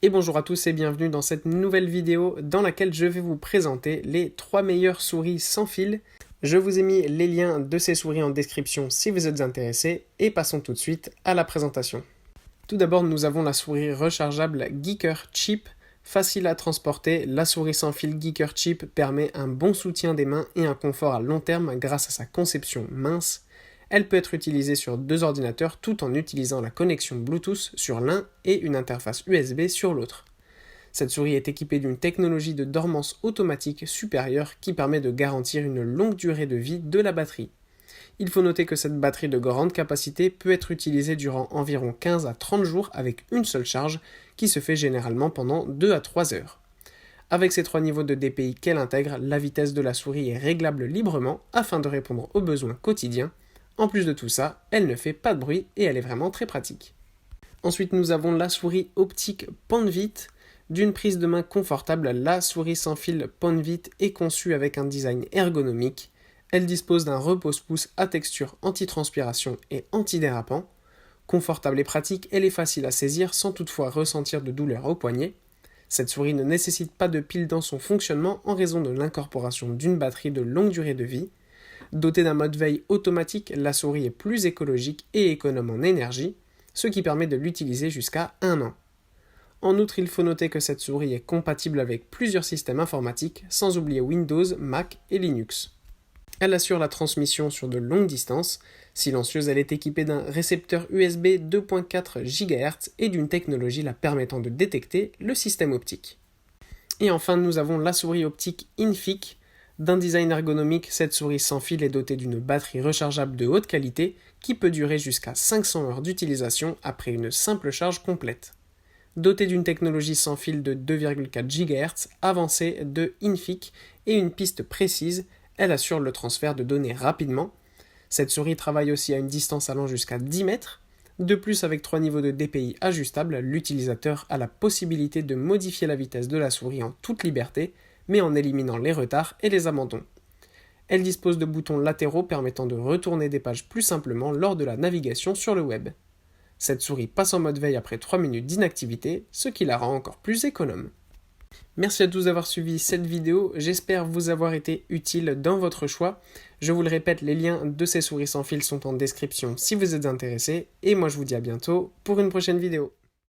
Et bonjour à tous et bienvenue dans cette nouvelle vidéo dans laquelle je vais vous présenter les 3 meilleures souris sans fil. Je vous ai mis les liens de ces souris en description si vous êtes intéressés et passons tout de suite à la présentation. Tout d'abord, nous avons la souris rechargeable Geeker Chip. Facile à transporter, la souris sans fil Geeker Chip permet un bon soutien des mains et un confort à long terme grâce à sa conception mince. Elle peut être utilisée sur 2 ordinateurs tout en utilisant la connexion Bluetooth sur l'un et une interface USB sur l'autre. Cette souris est équipée d'une technologie de dormance automatique supérieure qui permet de garantir une longue durée de vie de la batterie. Il faut noter que cette batterie de grande capacité peut être utilisée durant environ 15 à 30 jours avec une seule charge qui se fait généralement pendant 2 à 3 heures. Avec ces 3 niveaux de DPI qu'elle intègre, la vitesse de la souris est réglable librement afin de répondre aux besoins quotidiens. En plus de tout ça, elle ne fait pas de bruit et elle est vraiment très pratique. Ensuite, nous avons la souris optique Panvit. D'une prise de main confortable, la souris sans fil Panvit est conçue avec un design ergonomique. Elle dispose d'un repose-pouce à texture anti-transpiration et anti-dérapant. Confortable et pratique, elle est facile à saisir sans toutefois ressentir de douleur au poignet. Cette souris ne nécessite pas de pile dans son fonctionnement en raison de l'incorporation d'une batterie de longue durée de vie. Dotée d'un mode veille automatique, la souris est plus écologique et économe en énergie, ce qui permet de l'utiliser jusqu'à 1 an. En outre, il faut noter que cette souris est compatible avec plusieurs systèmes informatiques, sans oublier Windows, Mac et Linux. Elle assure la transmission sur de longues distances. Silencieuse, elle est équipée d'un récepteur USB 2.4 GHz et d'une technologie la permettant de détecter le système optique. Et enfin, nous avons la souris optique Infiq. D'un design ergonomique, cette souris sans fil est dotée d'une batterie rechargeable de haute qualité qui peut durer jusqu'à 500 heures d'utilisation après une simple charge complète. Dotée d'une technologie sans fil de 2,4 GHz avancée de Infiq et une piste précise, elle assure le transfert de données rapidement. Cette souris travaille aussi à une distance allant jusqu'à 10 mètres. De plus, avec 3 niveaux de DPI ajustables, l'utilisateur a la possibilité de modifier la vitesse de la souris en toute liberté, mais en éliminant les retards et les abandons. Elle dispose de boutons latéraux permettant de retourner des pages plus simplement lors de la navigation sur le web. Cette souris passe en mode veille après 3 minutes d'inactivité, ce qui la rend encore plus économe. Merci à tous d'avoir suivi cette vidéo, j'espère vous avoir été utile dans votre choix. Je vous le répète, les liens de ces souris sans fil sont en description si vous êtes intéressés, et moi je vous dis à bientôt pour une prochaine vidéo.